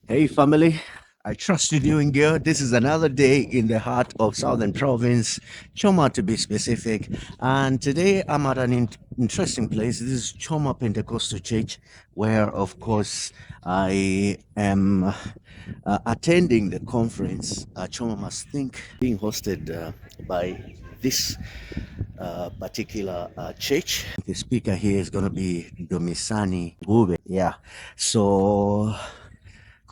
Hey family, I trust you're doing good. This is another day in the heart of Southern Province, Choma to be specific. And today I'm at an interesting place. This is Choma Pentecostal Church, where, of course, I am attending the conference, Choma Must Think, being hosted by this particular church. The speaker here is going to be Dumisani Ncube. Yeah. So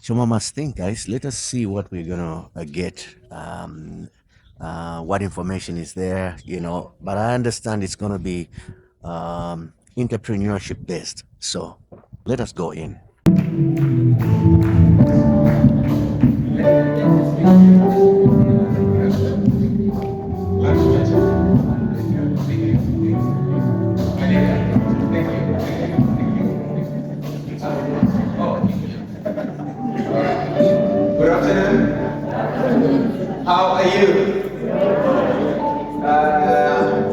Choma must think, guys. Let us see what we're gonna get. What information is there, But I understand it's gonna be entrepreneurship based. So let us go in. Good afternoon. How are you?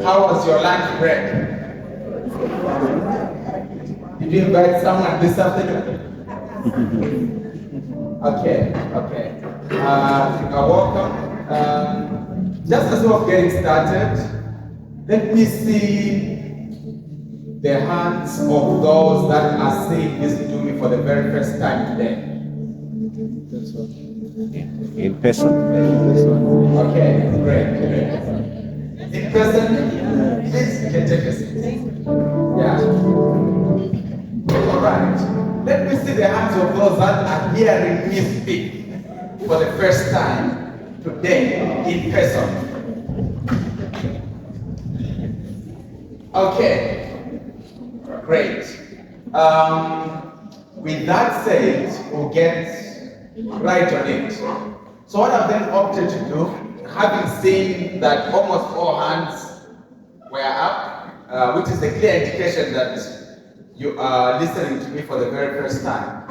How was your lunch break? Did you invite someone this afternoon? Okay. Welcome. Just as we're getting started, let me see the hands of those that are saying this to me for the very first time today. In person. Okay, great. In person, please you can take a seat. Yeah. All right. Let me see the hands of those that are hearing me speak for the first time today in person. Okay. Great. With that said, we'll get right on it. So what I've then opted to do, having seen that almost all hands were up, which is a clear indication that you are listening to me for the very first time,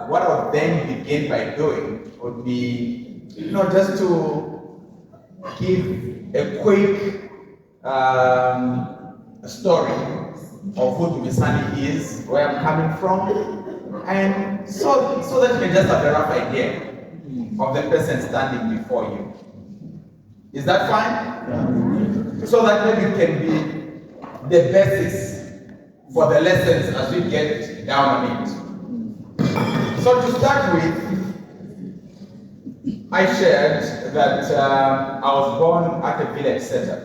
what I'll then begin by doing would be, just to give a quick story of who Dumisani is, where I'm coming from, and so that you can just have a rough idea of the person standing before you. Is that fine? Yeah. So that maybe it can be the basis for the lessons as we get down on it. So to start with, I shared that I was born at a village setup.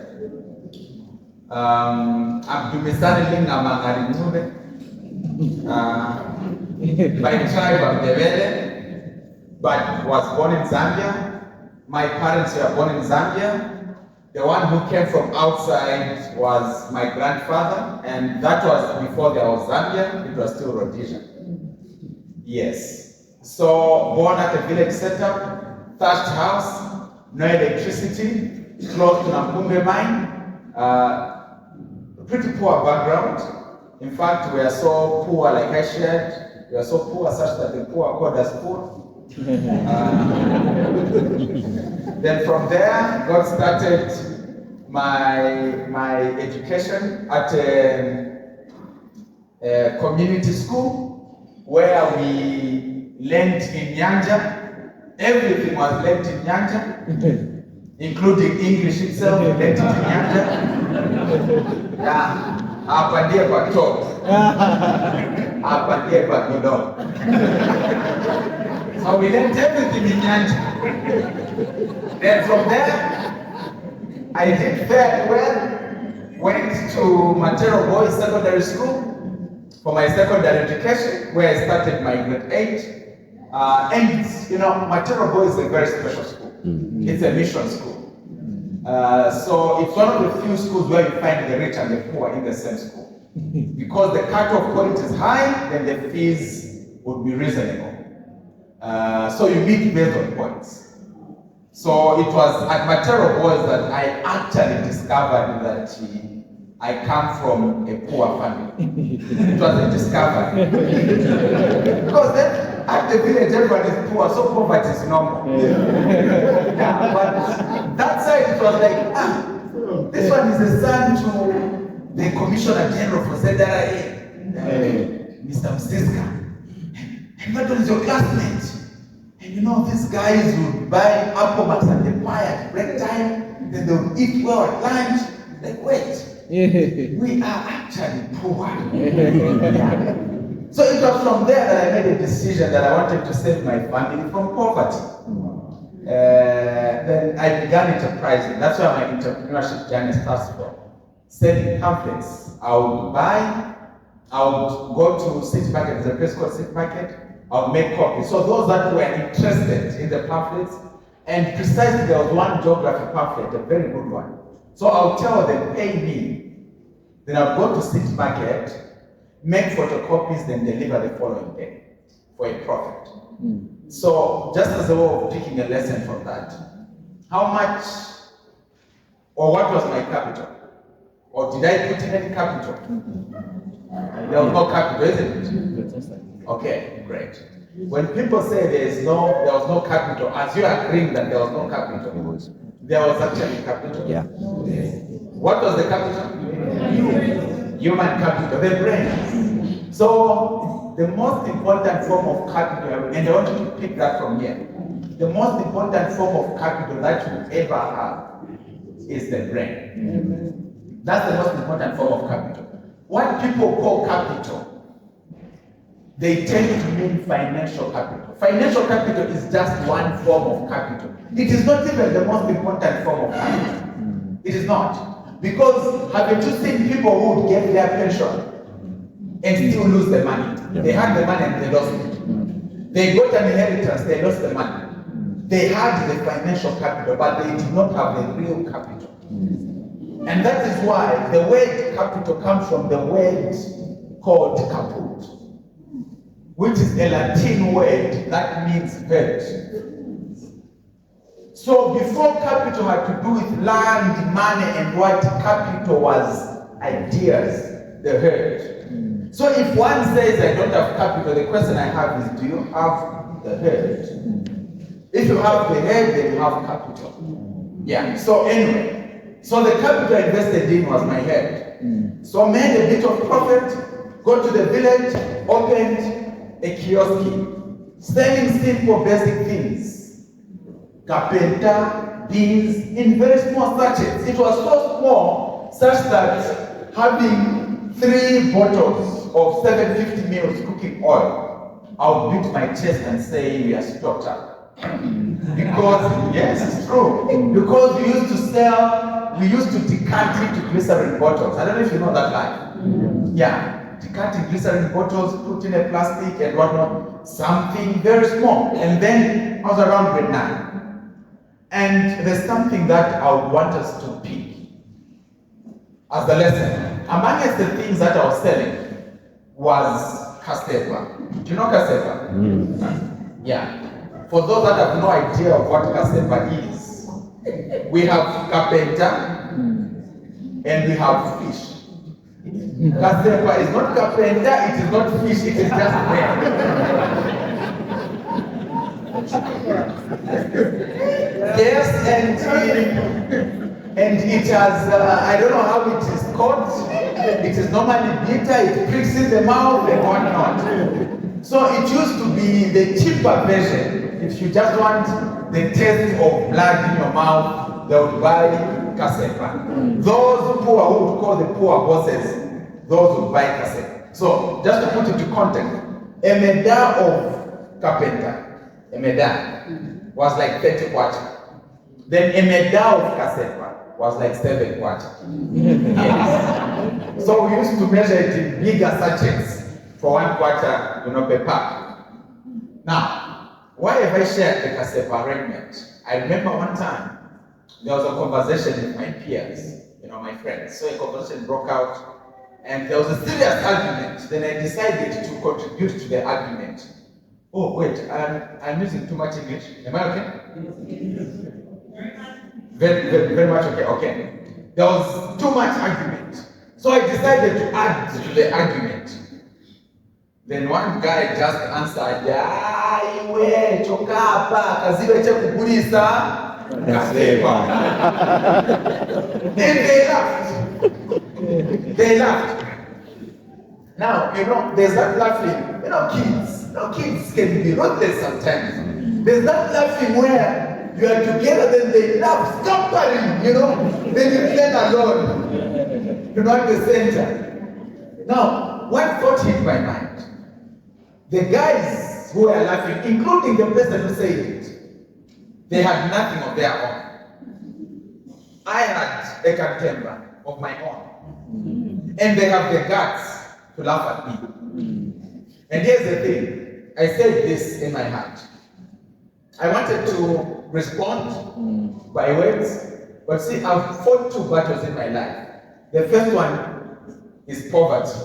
I'm Dumisani Ncube, by tribe of Devele, but was born in Zambia. My parents were born in Zambia. The one who came from outside was my grandfather, and that was before there was Zambia, it was still Rhodesia. Yes. So born at a village setup, thatched house, no electricity, close to Nampunge mine. Pretty poor background. In fact, we are so poor, like I shared, we are so poor such that the poor called us poor. Then from there, God started my education at a community school where we learned in Nyanja. Everything was learned in Nyanja, including English itself, learned in Nyanja. Yeah. Hapa ndiye kwa top. Hapa ndiye kwa kidogo. So we learned everything in Nyanja. Then from there, I did very well. Went to Matero Boys Secondary School for my secondary education, where I started my grade 8. And Matero Boys is a very special school. It's a mission school. So it's one of the few schools where you find the rich and the poor in the same school. Because the cut-off point is high, then the fees would be reasonable. So you meet based on points. So it was at Matero Boys that I actually discovered that I come from a poor family. It was a discovery. Because then at the village everyone is poor, so poverty is normal. Yeah, but that side it was like, this one is the son to the Commissioner General for ZRA, Mr. Msiska. And that was your classmate. And you know, these guys would buy Apple Max and the pie at break time, then they would eat well at lunch. Like, wait, we are actually poor. So it was from there that I made a decision that I wanted to save my family from poverty. Then I began enterprising. That's where my entrepreneurship journey starts from. Selling pamphlets. I would go to City Market, there's a place called City Market. I would make copies. So those that were interested in the pamphlets, and precisely there was one geography pamphlet, a very good one. So I would tell them, pay me. Then I would go to City Market, make photocopies, then deliver the following day for a profit. So just as a way of taking a lesson from that, how much or what was my capital? Or did I put in any capital? There was no capital, isn't it? Okay, great. When people say there was no capital, as you are agreeing that there was no capital, there was actually capital. Yeah. What was the capital? Human capital, the brain. So the most important form of capital, and I want you to pick that from here, the most important form of capital that you ever have is the brain. That's the most important form of capital. What people call capital, they tend to mean financial capital. Financial capital is just one form of capital. It is not even the most important form of capital. It is not. Because haven't you seen people who get their pension and still lose the money? They had the money and they lost it. They got an inheritance, they lost the money. They had the financial capital, but they did not have the real capital. And that is why the word capital comes from the word called caput, which is a Latin word that means herd. So before capital had to do with land, money, and what capital was ideas, the herd. So if one says I don't have capital, the question I have is, do you have the herd? If you have the herd, then you have capital. Yeah, so anyway, so the capital I invested in was my herd. So I made a bit of profit, go to the village, opened a kiosk, selling simple basic things. Carpenter, beans, in very small sachets. It was so small, such that having 3 bottles of 750 ml cooking oil, I would beat my chest and say, we are stocked up. Because, yes, it's true. Because we used to decant into glycerin bottles. I don't know if you know that life. Yeah, decanting glycerin bottles, put in a plastic and whatnot, something very small. And then I was around grade 9. And there's something that I would want us to pick as the lesson. Amongst the things that I was selling was cassava. Do you know cassava? Yeah. For those that have no idea of what cassava is, we have carpenter and we have fish. Cassava is not carpenter, it is not fish, it is just bread. Yes, and it has, I don't know how it is caught. It is normally bitter, it pricks in the mouth and whatnot. So it used to be the cheaper version. If you just want the taste of blood in your mouth, they would buy cassava. Those poor who would call the poor bosses, those would buy cassava. So just to put it to context, a meda of carpenter, a meda was like 30 kwacha. Then a meda of cassava was like 7 kwacha. Yes. So we used to measure it in bigger sachets for 1 kwacha, per pack. Now, why have I shared the cassava arrangement? I remember one time there was a conversation with my peers, my friends. So a conversation broke out, and there was a serious argument. Then I decided to contribute to the argument. Oh wait, I'm using too much English. Am I okay? Very, very, very much okay. Okay. There was too much argument, so I decided to add to the argument. Then one guy just answered, iwe choka hapa kaziwe cha kugulisa kasema. And they laughed. Now, there's that laughing, kids know, kids can be ruthless sometimes. There's that laughing where you are together, then they laugh, scampering, then you stand alone. You're not the center. Now, one thought hit my mind. The guys who were laughing, including the person who said it, they had nothing of their own. I had a contemporary of my own. And they have the guts to laugh at me. And here's the thing. I said this in my heart. I wanted to respond by words, but see, I've fought 2 battles in my life. The first one is poverty.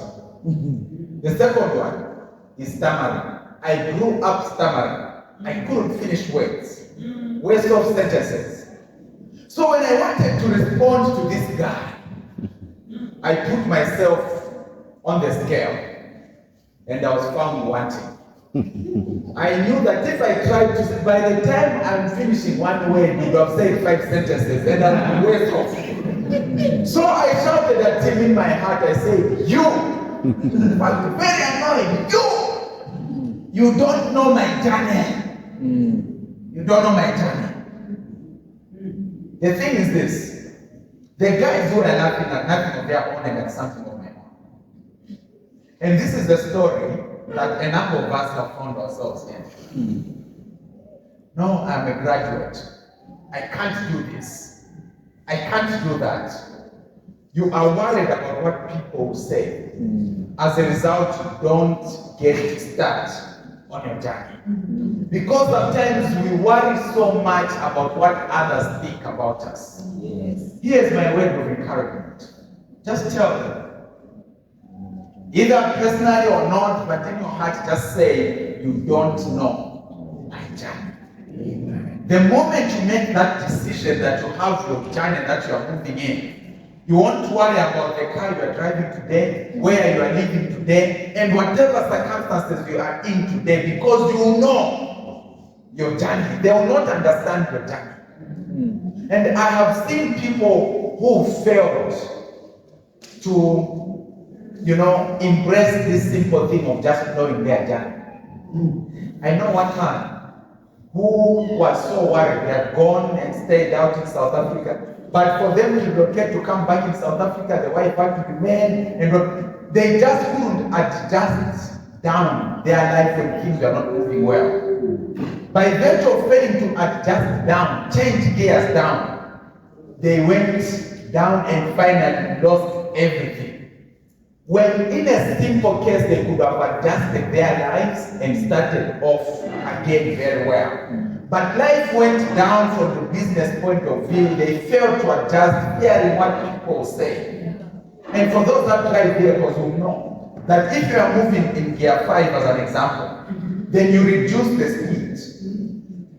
The second one is stammering. I grew up stammering. I couldn't finish words. Waste of sentences. So when I wanted to respond to this guy, I put myself on the scale and I was found wanting. I knew that if I tried to say, by the time I'm finishing one word, you would have said 5 sentences and I'll be way off. So I shouted at him in my heart, I said, you! I'm very annoyed. You don't know my journey. You don't know my journey. The thing is this. The guys who are laughing at nothing of their own and at something of my own. And this is the story that a number of us have found ourselves in. No, I'm a graduate. I can't do this. I can't do that. You are worried about what people will say. As a result, you don't get to start on your journey. Because sometimes we worry so much about what others think about us. Yes. Here's my word of encouragement. Just tell them. Either personally or not, but in your heart, just say, you don't know my journey. Amen. The moment you make that decision that you have your journey that you are moving in, you won't worry about the car you are driving today, where you are living today, and whatever circumstances you are in today, because you know your journey. They will not understand your journey. And I have seen people who failed to embrace this simple thing of just knowing their journey. I know one man who was so worried, they had gone and stayed out in South Africa. But for them to relocate to come back in South Africa, the wife had to remain, and they just couldn't adjust down their life when things were not moving well. By virtue of failing to adjust down, change gears down, they went down and finally lost everything. When in a simple case, they could have adjusted their lives and started off again very well. But life went down from the business point of view. They failed to adjust, hearing what people say. And for those that drive vehicles will know that if you are moving in gear 5 as an example, then you reduce the speed.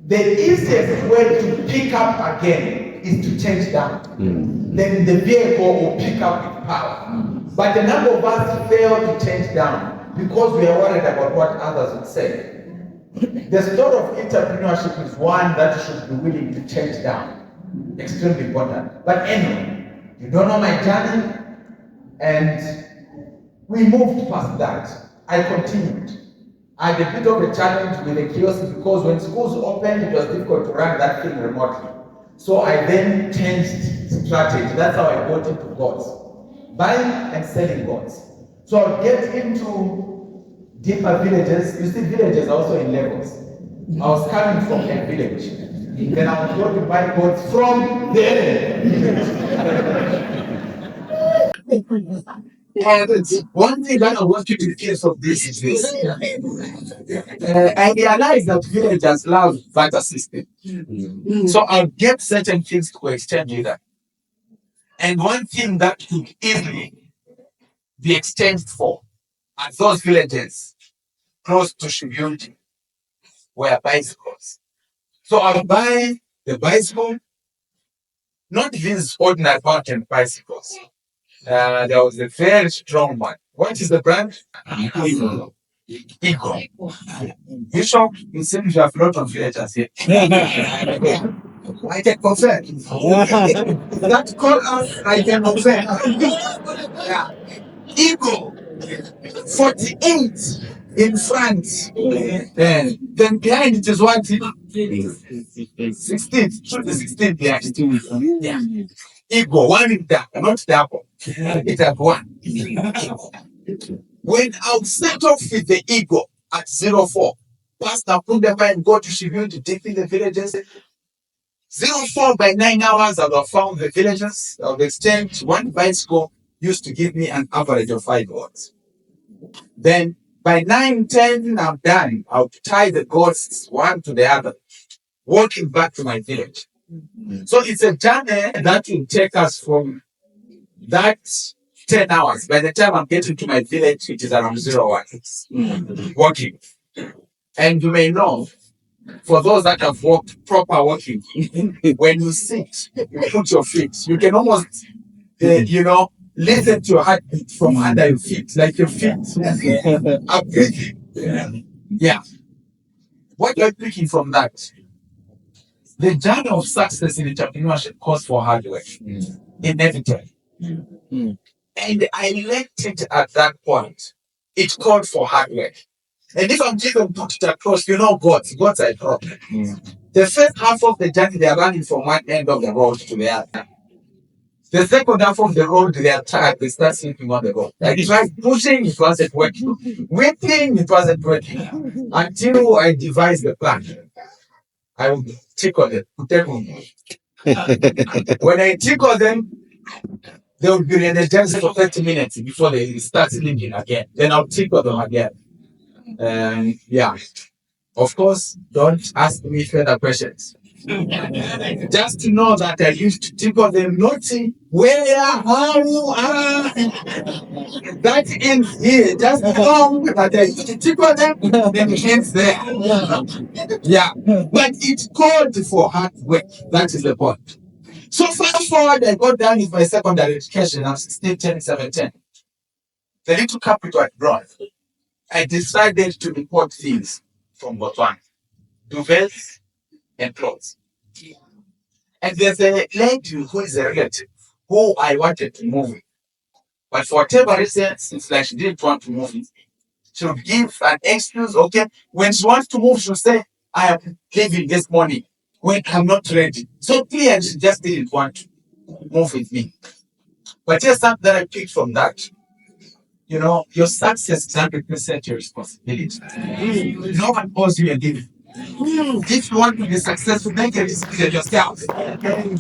The easiest way to pick up again is to change down. Then the vehicle will pick up with power. But a number of us fail to change down because we are worried about what others would say. The story of entrepreneurship is one that you should be willing to change down. Extremely important. But anyway, you don't know my journey, and we moved past that. I continued. I had a bit of a challenge with the kiosk because when schools opened, it was difficult to run that thing remotely. So I then changed strategy. That's how I got into gods. Buying and selling gods. So I'll get into deeper villages. You see, villages are also in levels. I was coming from a village. Then I was going to buy gods from the enemy. And one thing that I want you to feel of this is this. I realize that villagers love barter system. So I'll get certain things to exchange with them. And one thing that could easily be exchanged for at those villages close to Shibuya were bicycles. So I'll buy the bicycle, not these ordinary mountain bicycles. There was a very strong one. What is the brand? Eagle. Bishop, it seems you have a lot of villagers here. I can confirm. That call out, I can confirm. Yeah. Eagle 48. in front, then behind it is what? 16. Shoot the 16 behind. Yeah. Ego, one in that, not double. It's at one. When I'll set off with the ego at 04, Pastor put the and go to Shivu to take in the villages. 04 by 9 hours, I would have found the villages. I would exchange one bicycle used to give me an average of 5 hours. Then by 9, 10, I'm done. I'll tie the goats one to the other, walking back to my village. So it's a journey that will take us from that 10 hours. By the time I'm getting to my village, it is around 01. Walking. And you may know, for those that have walked proper walking, when you sit, you put your feet, you can almost, listen to your heartbeat from under your feet, like your feet are breathing. Yeah. What you're picking from that? The journey of success in entrepreneurship calls for hard work, inevitably. And I left it at that point. It called for hard work. And if I'm even put it across, God's I drop. The first half of the journey, they are running from one end of the road to the other. The second half of the road, they are tired. They start sleeping on the road. I tried pushing, it wasn't working. Whipping, it wasn't working. Until I devised the plan. I would tickle them. When I tickle them, they will be energized for 30 minutes before they start sleeping again. Then I'll tickle them again. Yeah. Of course, don't ask me further questions. Just to know that I used to tickle them, noting where, how, that ends here. Just know that I used to tickle them, then it ends there. Yeah. But it called for hard work. That is the point. So fast forward, I got done with my secondary education. I'm 16, 10, 17. The little capital I brought, I decided to import things from Botswana, duvets and clothes. And there's a lady who is a relative who I wanted to move with. But for whatever reason, it's like she didn't want to move with me. She would give an excuse, okay? When she wants to move, she'll say, I am leaving this morning when I'm not ready. So clearly, she just didn't want to move with me. But here's something that I picked from that. Your success is 100% your responsibility. No one owes you a living. If you want to be successful, make a decision yourself.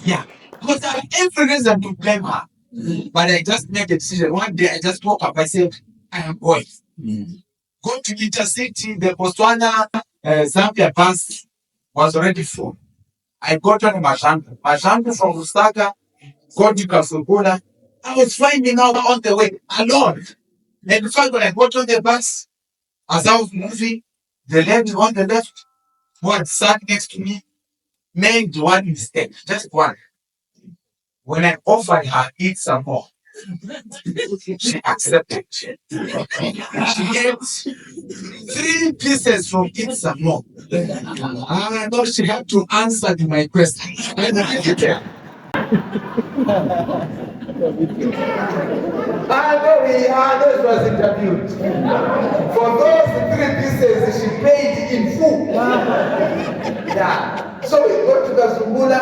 Yeah. Because I have every reason to blame her. But I just made a decision. One day I just woke up, I said, I am going. Go to intercity, the Botswana Zambia bus was already full. I got on Mashangu from Lusaka, got to Kasugula. I was finding out on the way alone. And in fact, when I got on the bus, as I was moving, the lady on the left who had sat next to me made one mistake, just one. When I offered her eat some more, she accepted. She ate 3 pieces from eat some more. I know she had to answer to my question. I know she was interviewed. For those 3 pieces, she paid in full. Yeah. So we go to the Zungula.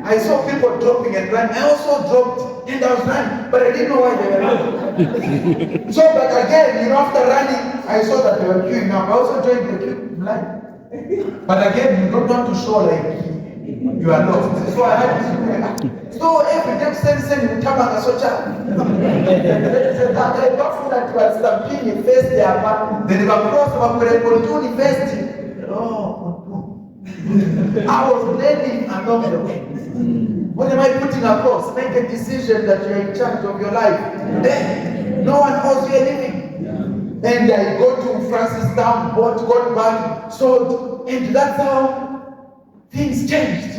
I saw people dropping and running. I also dropped and I was running, but I didn't know why they were running. So, but again, after running, I saw that they were queuing up. I also joined the queue blind. But again, you don't want to show like you are lost. So I had to. So every time send you come and so chat. I got that was stamping first there, but then they were cross over university. I was learning along the way. What am I putting across? Make a decision that you're in charge of your life. Then no one owes you anything. And I go to Francistown, got back, sold, and that's how things changed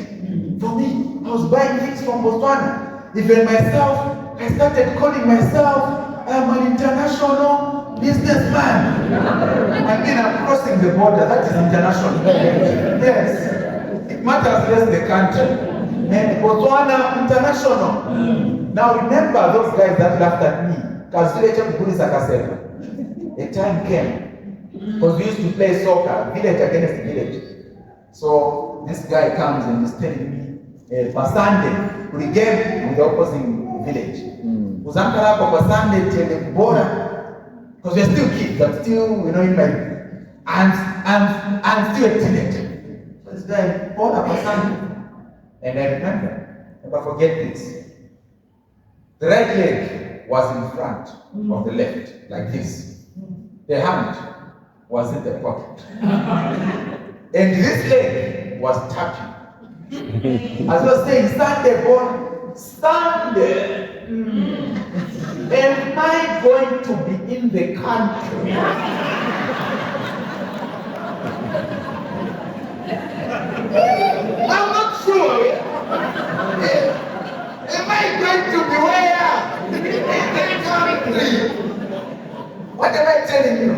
for me. I was buying things from Botswana. Even myself, I started calling myself, I'm an international businessman. I'm crossing the border, that is international. Yes. It matters less the country. And Botswana international. Now remember those guys that laughed at me. A time came Because we used to play soccer, village against village. So this guy comes and is telling me, Pasande, we game with the opposing village. Uzankara kwa Pasande tele kubora. Because we're still kids, I'm still, in my, I'm still a teenager. So this guy, Bora Pasande. And I remember, never forget this. The right leg was in front of the left, like this. The hand was in the pocket. And this leg was tapping. As I was saying, Sunday, boy, Sunday. Am I going to be in the country? I'm not sure. Am I going to be where? In the country. What am I telling you?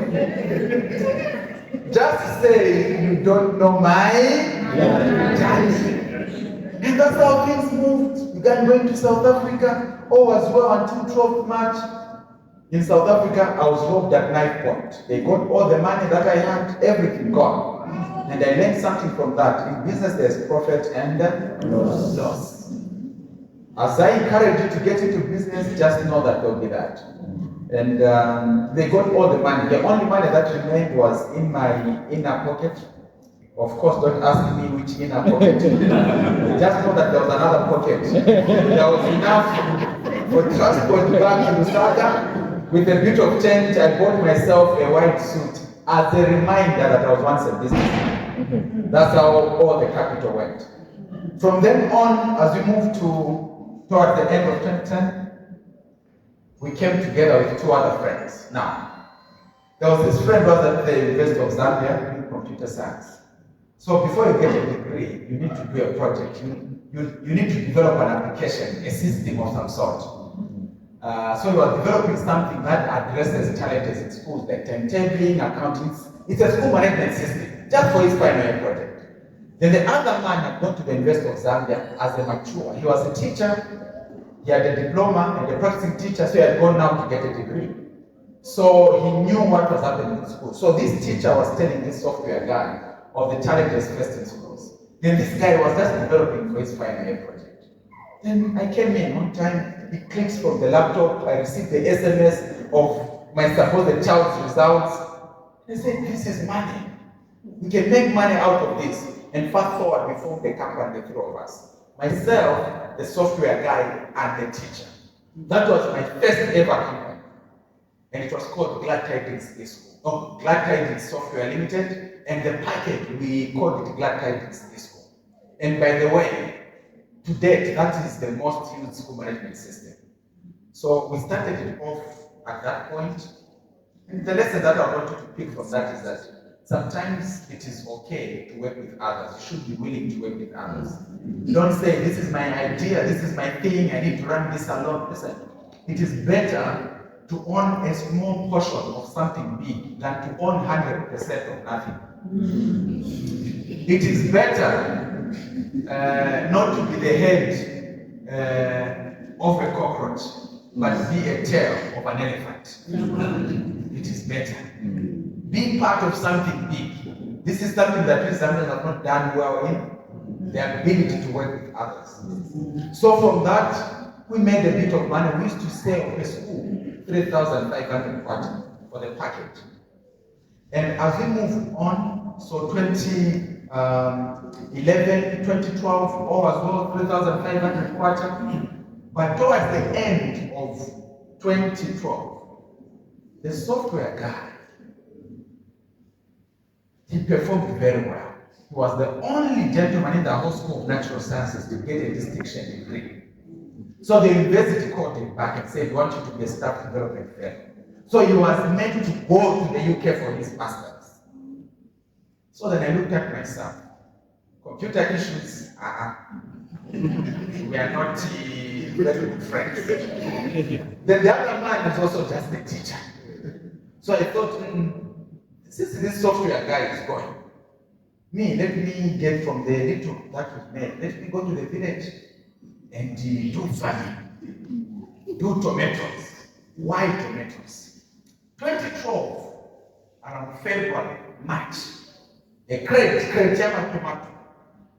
Just say you don't know my journey. And that's how things moved. Began going to South Africa. All was well until 12th March. In South Africa, I was robbed at knife point. They got all the money that I had, everything gone. And I learned something from that. In business, there's profit and loss. As I encourage you to get into business, just know that there'll be that. And they got all the money. The only money that remained was in my inner pocket. Of course, don't ask me which inner pocket. Just know that there was another pocket. There was enough for transport back to Lusaka. With a bit of change, I bought myself a white suit as a reminder that I was once a businessman. That's how all the capital went. From then on, as we moved towards the end of 2010, we came together with two other friends. Now, there was this friend who was at the University of Zambia doing computer science. So before you get a degree, you need to do a project. You need to develop an application, a system of some sort. So you are developing something that addresses challenges in schools like timetabling, accounting. It's a school management system, just for his final year project. Then the other man had gone to the University of Zambia as a mature. He was a teacher, he had a diploma and a practicing teacher, so he had gone now to get a degree. So he knew what was happening in school. So this teacher was telling this software guy of the challenges faced in schools. Then this guy was just developing for his final year project. Then I came in on time. It clicks from the laptop. I received the SMS of my supposed child's results. They said, this is money. We can make money out of this. And fast forward, we formed the company, the three of us. Myself, the software guy, and the teacher. That was my first ever company. And it was called Glad Tidings Disco. Oh, Glad Tidings Software Limited. And the package, we called it Glad Tidings Disco. And by the way, to date, that is the most used school management system. So we started it off at that point. And the lesson that I want you to pick from that is that sometimes it is okay to work with others. You should be willing to work with others. Don't say, this is my idea, this is my thing, I need to run this alone. Listen, it is better to own a small portion of something big than to own 100% of nothing. It is better not to be the head of a cockroach, but be a tail of an elephant. It is better. Be part of something big. This is something that we sometimes have not done well in, the ability to work with others. So from that, we made a bit of money. We used to sell a school 3,500 kwacha for the package. And as we moved on, so 2011, 2012, all was well, 3,500 kwacha. But towards the end of 2012, the software guy, he performed very well. He was the only gentleman in the whole School of Natural Sciences to get a distinction degree. So the university called him back and said, we want you to be a staff development fellow. So he was meant to go to the UK for his master's. So then I looked at myself. Computer issues, we are not very good friends. Then the other man is also just a teacher. So I thought, since this software guy is going, let me get from the little that we made, let me go to the village and do farming, do tomatoes. Why tomatoes? 2012, around February, March, a crate Choma tomato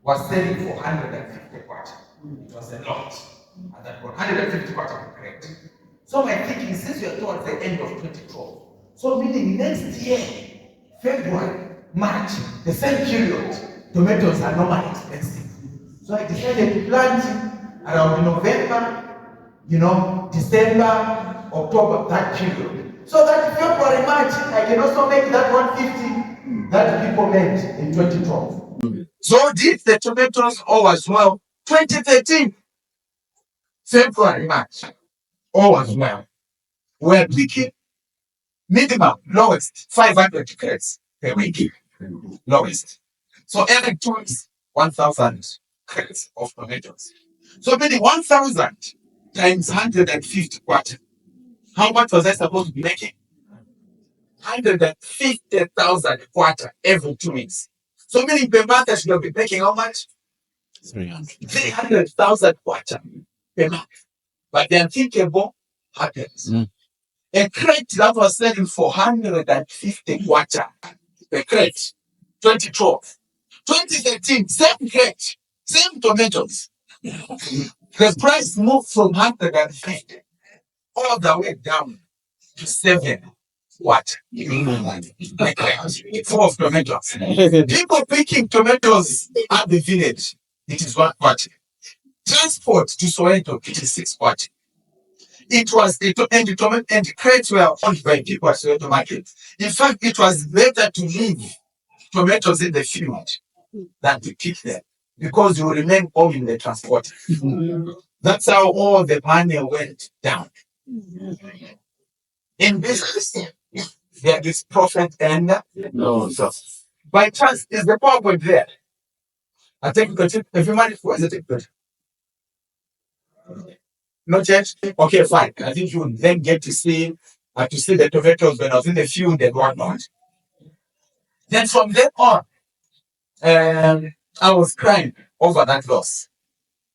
was selling for 150 kwacha. It was a lot. And that was 150 kwacha per crate. So my thinking, since we are towards the end of 2012, so meaning next year, February, March, the same period, tomatoes are normally expensive. So I decided to plant around November, December, October, that period. So that February, March, I can also make that 150 that people made in 2012. So did the tomatoes all as well. 2013, February, March, all as well. We're picking minimum, lowest, 500 crates per week. Lowest. So every 2 weeks, 1,000 crates of tomatoes. So meaning 1,000 times 150 kwacha. How much was I supposed to be making? 150,000 kwacha every 2 weeks. So meaning per month I should be making how much? 300,000 kwacha per month. But the unthinkable happens. A crate that was selling for 150 kwacha per crate, 2012. 2013, same crate, same tomatoes. The price moved from 150 all the way down to 7. What? Full of tomatoes. People picking tomatoes at the village, it is 1 kwacha. Transport to Soweto, it is 6 kwacha. It was and the crates were owned by people at Soweto market. In fact, it was better to leave tomatoes in the field than to keep them because you remain all in the transport. That's how all the money went down. In business, there is profit and loss. By chance, is the PowerPoint there? I think if you manage, where is it? Not yet? Okay, fine. I think you will then get to see the tomatoes when I was in the field and whatnot. Then from then on, I was crying over that loss.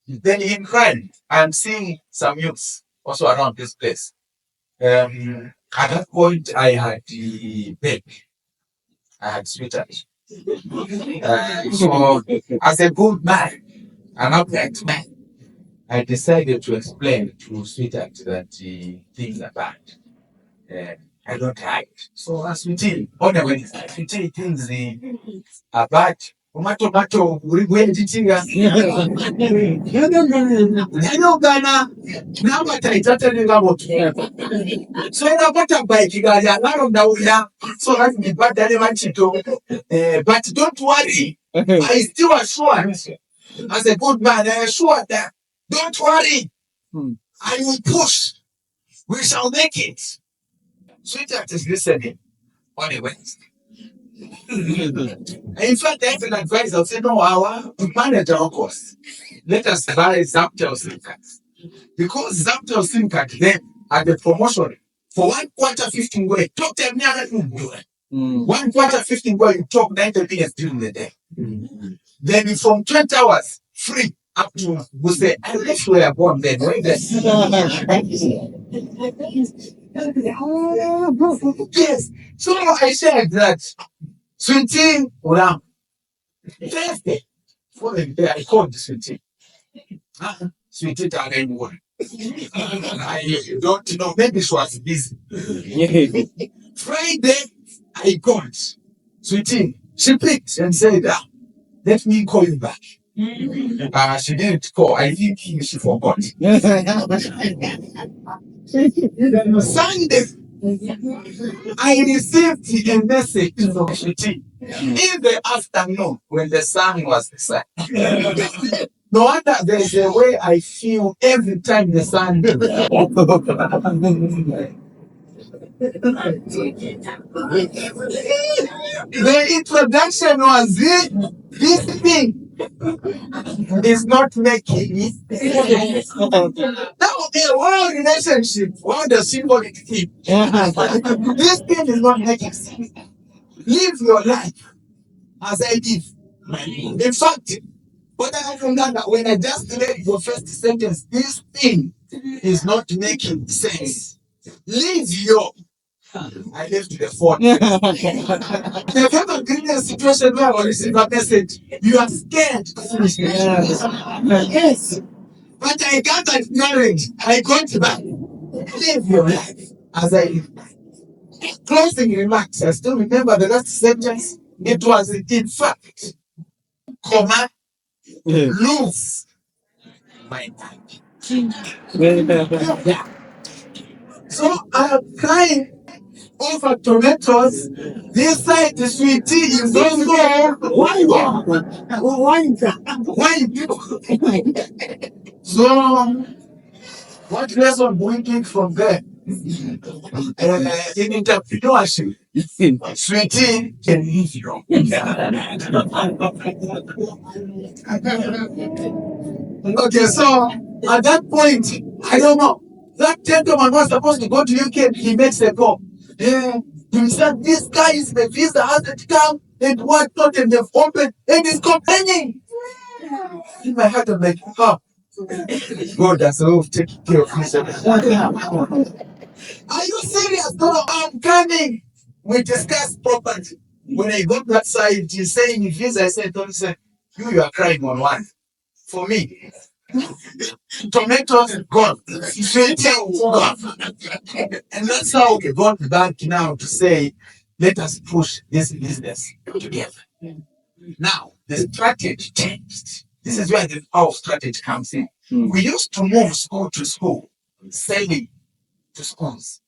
Then in crying, I'm seeing some youths also around this place. At that point, I had the babe. I had sweetheart. So, as a good man, an upright man, I decided to explain to sweetheart that things are bad. I don't hide. So, as sweetie, when sweetie things are bad, tomato, wewe Gana, now what I started about. So I got a bike, you guys are not on the so that's me, but but don't worry, I still assured, as a good man, I assure that, don't worry, I will push, we shall make it. Sweetheart is listening on a Wednesday. In fact, I have an advisor say, no, to manage our costs, let us buy Zaptel SIM cards. Because Zaptel SIM card then at the promotion for 1 quarter 15 way, talk them near that room. 1 quarter 15 way, you talk 90 minutes during the day. Then from 20 hours free up to we say, I wish we are born then. Yes. So I said that Sweetie Uram. Thursday. Following day, I called Sweetie. Sweetie Tarek won. I don't know, maybe she was busy. Friday, I called Sweetie. She picked and said, let me call you back. She didn't call. I think she forgot. Sunday, I received a message from Sweetie in the afternoon when the sun was set. No wonder there is a way I feel every time the sun. The introduction was this thing is not making it. Now the whole relationship, all the symbolic thing. This thing is not making sense. Live your life as I live. In fact, but I from that when I just read your first sentence, this thing is not making sense. Live your I left the phone. Have you ever been in a situation where I receive a message? You are scared to finish it. Yes. But I got acknowledged. I got back. Live your life. As I closing remarks, I still remember the last sentence. It was, in fact, comma, lose my mind. Yeah. So I am crying over tomatoes. This side, the sweet tea is also wine. So, what lesson do we take from there? In entrepreneurship, sweet tea can leave you. Okay, so at that point, I don't know. That gentleman was supposed to go to UK and he makes a call. He said, this guy is the visa hasn't come and what not and they've opened and he's complaining. In my heart, I'm like, oh, God has taken care of this. Are you serious? No, I'm coming. We discussed properly. When I got that side, he's saying visa, I said, don't say, you are crying on one. For me, tomatoes gone, sweet gone. And that's how we got back now to say, let us push this business together. Now, the strategy changed. This is where our strategy comes in. We used to move school to school, selling to schools.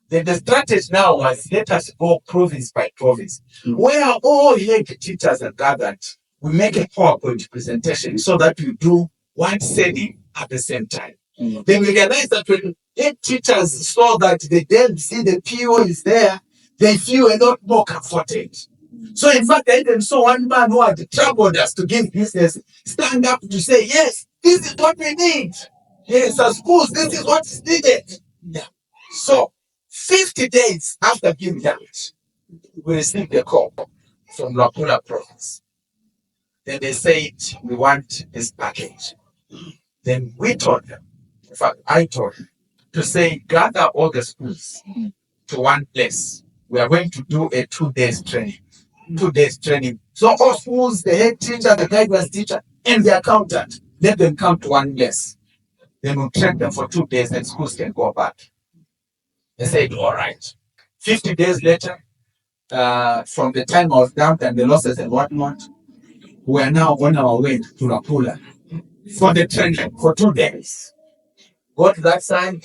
Then the strategy now was let us go province by province, where all head teachers are gathered. We make a PowerPoint presentation so that we do one selling at the same time. Then we realize that when head teachers saw that they didn't see the PO is there, they feel a lot more comforted. So in fact, I even saw one man who had troubled us to give business stand up to say, yes, this is what we need. Yes, as schools, this is what is needed. Yeah. So 50 days after being that, we received a call from Lakuna province. Then they said, we want this package. Then we told them, in fact, I told them, to say, gather all the schools to one place. We are going to do a 2 days training. 2 days training. So all schools, the head teacher, the guidance teacher, and the accountant, let them come to one place. Then we'll train them for 2 days and schools can go back. They said, all right. 50 days later, from the time I was down and the losses and whatnot, we are now on our way to Rapula for the training for 2 days. Go to that side,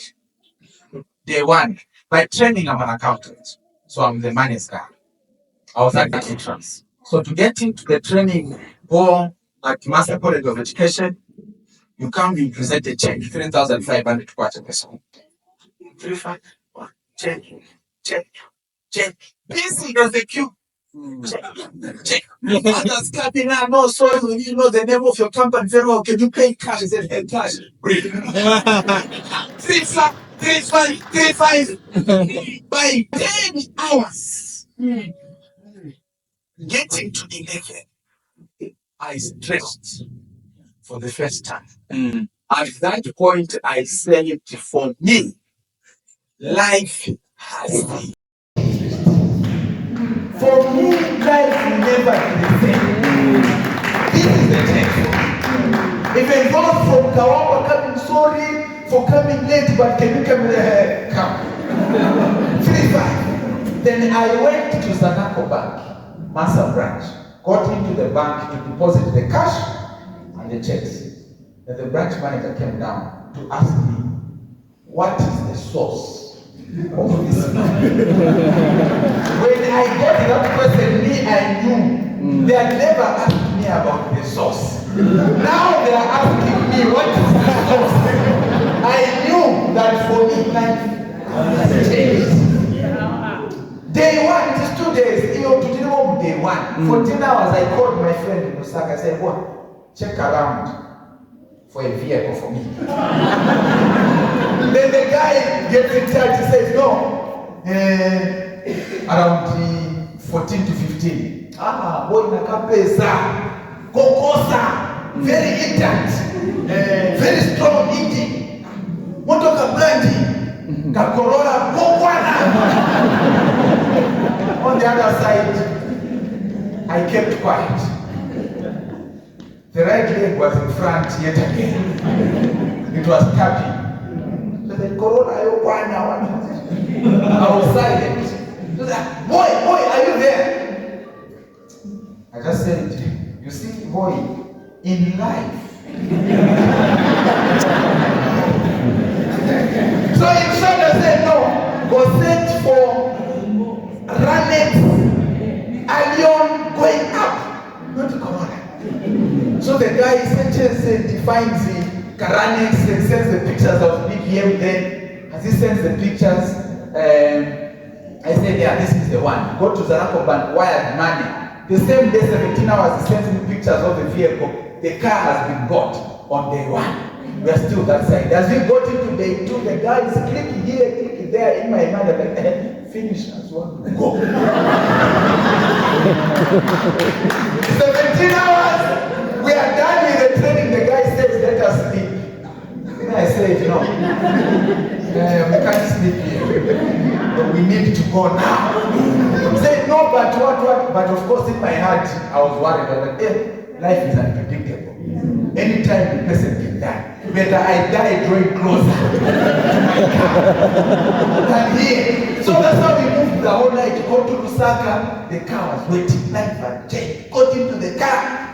day one. By training, I'm an accountant. So I'm the money guy. I was at the entrance. So to get into the training or at Master College of Education, you come, you present a check, 3,500 to watch a person. 3,500, check. Busy as the queue. Check. Others clapping out, no, sorry, you know the name of your company very well. Can you pay cash? I said, hey, cash. 3,500. By 10 hours, getting to 11, I stressed for the first time. At that point, I said, for me, life has been. For me, life will never be the same. This is the text. Even those from Kawaba coming, sorry for coming late, but can you come there? Come. 3-5. Then I went to Zanako Bank, Massa branch, got into the bank to deposit the cash and the checks. Then the branch manager came down to ask me, what is the source of this money? When I got that question, I knew they had never asked me about the source. Now they are asking me what is the source. I knew that for me life has changed. Day one, it is 2 days. Even to day one. 14 hours, I called my friend in Osaka. I said, what? Check around for a vehicle for me. Then the guy gets in touch. He says, no. Around 14 to 15. Boy, nakapesa. Kokosa. Very intact. Very strong eating. Motoka brandy. Kakorola Bokwana. On the other side, I kept quiet. The right leg was in front yet again. It was tapping. So the Corona Bokwana. I was silent. So that, boy, are you there? I just said, you see, boy, in life. So in short, I said, no, go search for Ranet Allion going up, not Corona. So the guy searches and defines the Karanex and sends the pictures of BPM. Then, as he sends the pictures, I said, yeah, this is the one. Go to Zarako Bank, wired money. The same day, 17 hours, he sends me pictures of the vehicle. The car has been bought on day 1. We are still that side. As we got into day 2, the guy is clicking here, clicking there. In my mind, I'm like, finish as one. Go. 17 hours. We are done with the training. The guy says, let us sleep. And I said, no. We can't sleep here. But we need to go now. He said, no, but what? But of course, in my heart, I was worried. I was like, life is unpredictable. Anytime the person can die. Better I die drawing closer than here. So that's how we moved the whole night. Go to Lusaka, the car was waiting. Life had changed. Got into the car.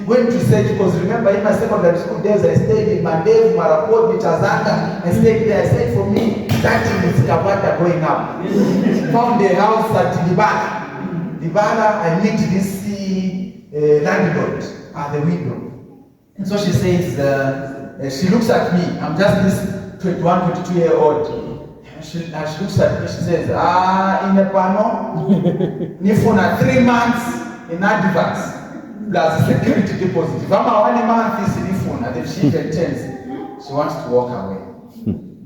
Went to search, because remember in my secondary school days, I stayed in Mandevu, Marapot, Michazanga. I stayed there. I said, for me, that thing is Kabata going up. Found a house at Dibana. Dibana, I meet this landlord at the window. And so she says, she looks at me. I'm just this 21, 22-year-old. She looks at me. She says, in a pano, nifuna 3 months in advance. Plus security deposit. If I'm a 1 month, this is phone, and then she pretends she wants to walk away.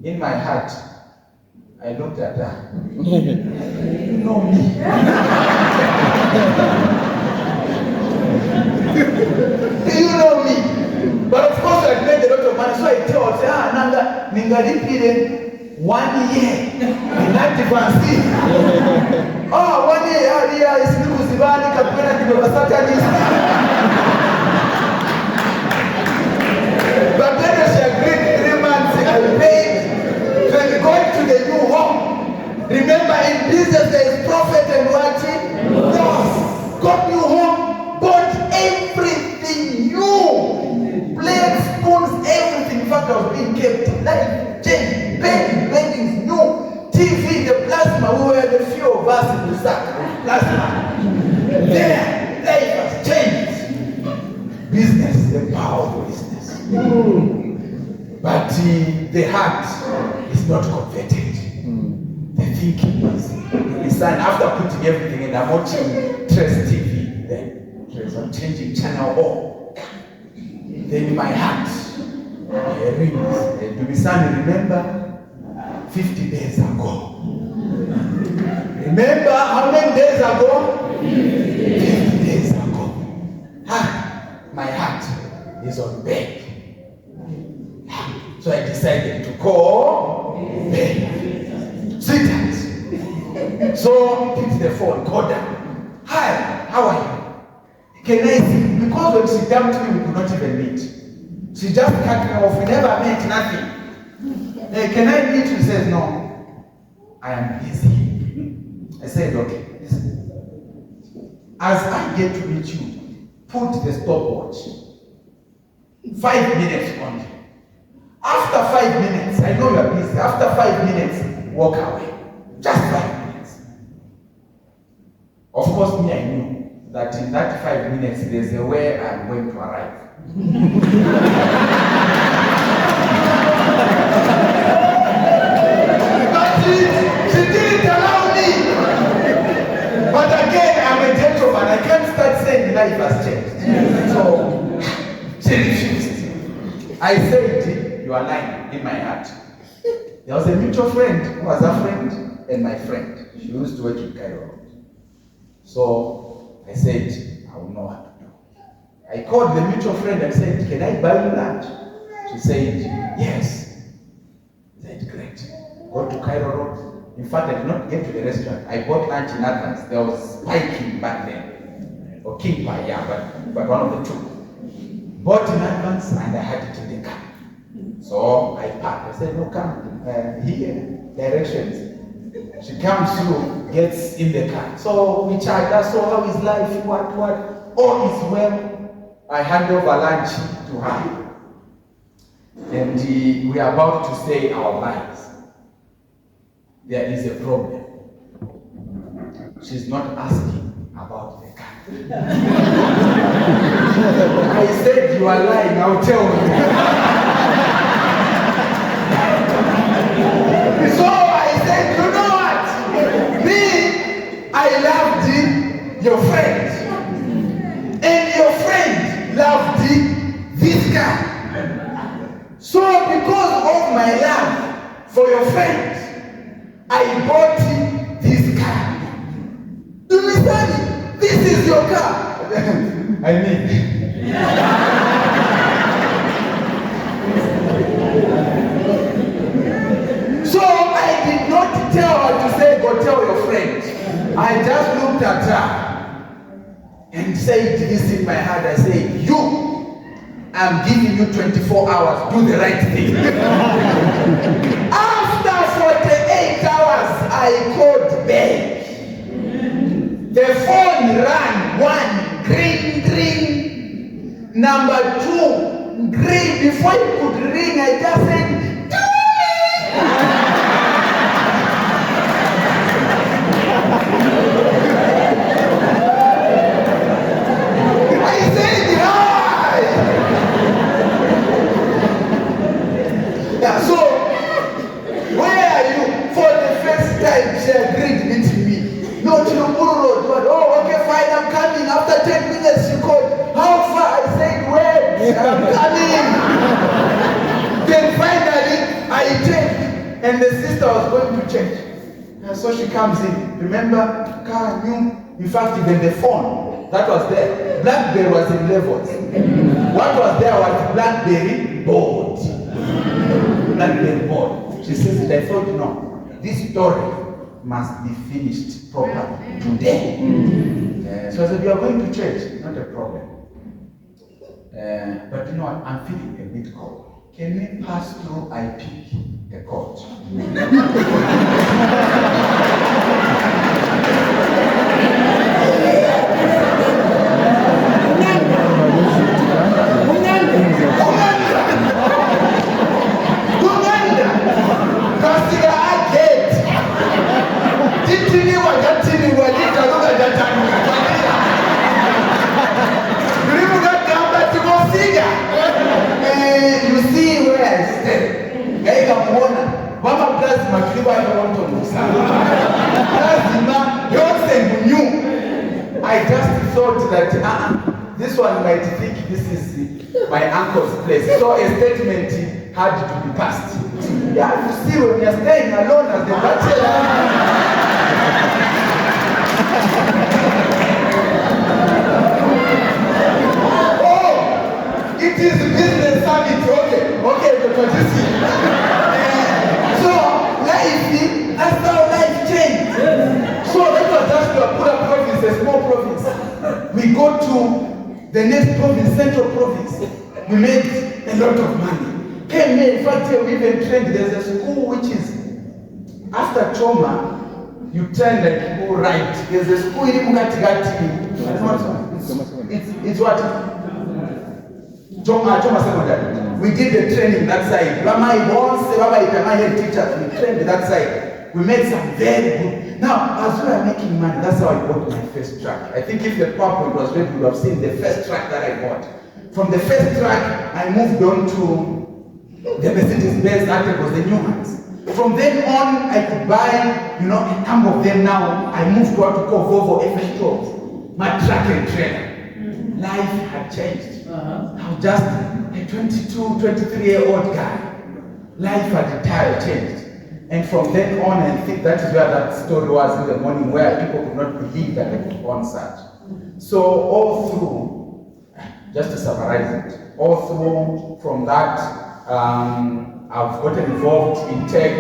In my heart, I looked at her. You know me. You know me. But of course, I made a lot of money, so I told her, Nanga, Ningaripide, 1 year in advance. 1 year, is Nukuzibani, Kapena, Saturdays. But then she agreed 3 months, I paid. When going to the new home. Remember, in business there is profit and watching loss. Got new home, bought everything new. Plates, spoons, everything. In fact, I was being kept. Life changed. Beddings new. TV, the plasma. We were the few of us in the sack. Plasma. There, life has changed. Business, the power of business. But the heart is not converted. The thinking is. Listen, after putting everything in, I'm watching Trace TV. Then I'm changing channel all. Then in my heart, rings. Dumisani, remember 50 days ago. Remember how many days ago? 50 days ago. My heart is on bed. So I decided to call bed. Sweetheart. So picked the phone, called her. Hi, how are you? Can I see? Because when she dumped me, we could not even meet. She just cut me off. We never met, nothing. Hey, can I meet you? She says, no. I am busy. I said, okay. Listen. As I get to meet you, put the stopwatch. 5 minutes only. After 5 minutes, I know you are busy. After 5 minutes, walk away. Just 5 minutes. Of course, me, I knew that in that 5 minutes, there's a way I'm going to arrive. But she didn't allow me. But again, I'm a gentleman. I can't start saying life has changed. So, she refused. I said, you are lying in my heart. There was a mutual friend who was a friend and my friend. She used to work in Cairo. So I said, I will know what to do. I called the mutual friend and said, can I buy you lunch? She said, yes. I said, great. go to Cairo Road. In fact, I did not get to the restaurant. I bought lunch in advance. There was Pie King back then. Or King Pie, yeah, but one of the two. Bought in advance and I had it in the car. So I parked. I said, no, come here, directions. She comes through, gets in the car. So we chat, so how is life, what? All is well. I hand over lunch to her. And we are about to say our lives. There is a problem. She's not asking about the car. I said, you are lying, I'll tell you. So I said, you know what? Me, I loved your friend. And your friend loved this guy. So because of my love for your friend, I bought this car. Dumisani, this is your car. I mean. So I did not tell her to say, go tell your friend. I just looked at her and said this in my heart. I said, I'm giving you 24 hours, do the right thing. After 48 hours, I called back. The phone rang, 1, green. Number 2, green. Before it could ring, I just said, so, where are you? For the first time, she agreed meeting me. No, to the Road. Oh, okay, fine, I'm coming. After 10 minutes, she called. How far? I said, wait, I'm coming. Then finally, I checked, and the sister was going to change. And so she comes in. Remember, car new. In fact, even the phone that was there, BlackBerry was in levels. What was there was BlackBerry board. BlackBerry board. She says, I thought, no, this story must be finished properly today. So I said, you are going to church, not a problem. But you know what, I'm feeling a bit cold. Can we pass through IP, the court? You see where I stand. Mama plasma kiliwa want to plasma yose knew. I just thought that this one might think this is my uncle's place. So a statement had to be passed. Yeah, you see when you're staying alone as the bachelor. It is business summit, okay, Dr. So, life, that's how life changed. So, that was just to put a province, a small province. We go to the next province, central province. We made a lot of money. Came here, in fact, we even trained. There's a school which is, after Choma, you turn like go right. There's a school in Mugatigati. It's what? Choma Secondary. We did the training that side. Baba teachers, we trained that side. We made some very good. Now, as we are making money, that's how I bought my first truck. I think if the PowerPoint was ready, you would have seen the first truck that I bought. From the first truck, I moved on to the Mercedes-Benz that was the new ones. From then on, I could buy, a number of them now. I moved to what we call Volvo F12, my truck and trailer. Life had changed. I was just a 22, 23-year-old guy. Life had entirely changed. And from then on, I think that is where that story was in the morning, where people could not believe that I could on such. So all through, just to summarize it, all through from that, I've gotten involved in tech,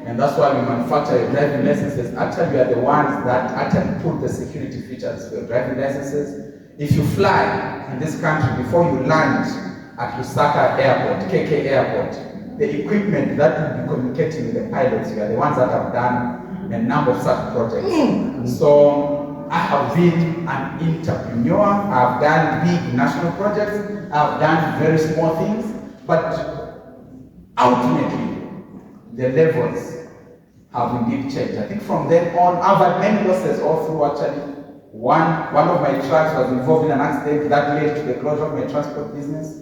and that's why we manufacture your driving licenses. Actually, we are the ones that actually put the security features for your driving licenses. If you fly in this country, before you land at Lusaka Airport, KK Airport, the equipment that will be communicating with the pilots, we are the ones that have done a number of such projects. So I have been an entrepreneur. I've done big national projects. I've done very small things, but ultimately, the levels have indeed changed. I think from then on, I've had many losses all through actually. One of my trucks was involved in an accident that led to the closure of my transport business.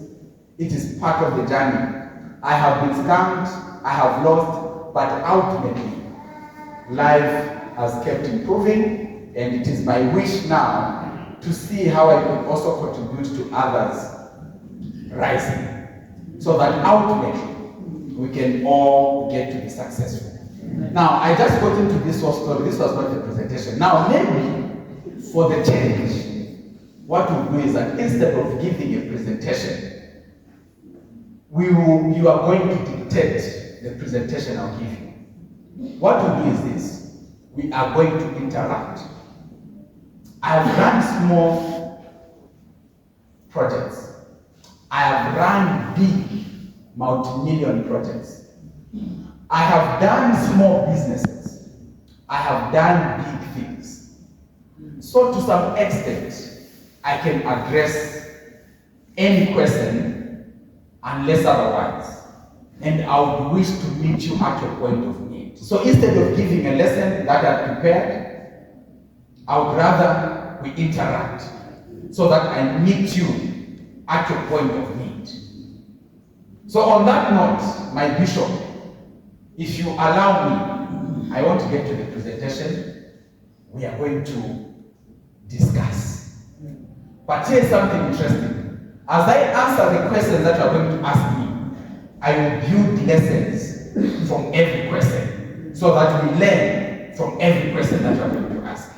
It is part of the journey. I have been scammed, I have lost, but ultimately, life has kept improving, and it is my wish now to see how I can also contribute to others rising, so that ultimately we can all get to be successful. Now, I just got into this whole story. This was not the presentation. Now, maybe for the change, what we'll do is that instead of giving a presentation, you are going to dictate the presentation I'll give you. What we'll do is this: we are going to interact. I've run small projects. I have run big multi-million projects. I have done small businesses. I have done big things. So to some extent, I can address any question unless otherwise. And I would wish to meet you at your point of need. So instead of giving a lesson that I've prepared, I would rather we interact so that I meet you at your point of need. So on that note, my bishop, if you allow me, I want to get to the presentation. We are going to discuss. But here's something interesting. As I answer the questions that you are going to ask me, I will build lessons from every question so that we learn from every question that you are going to ask.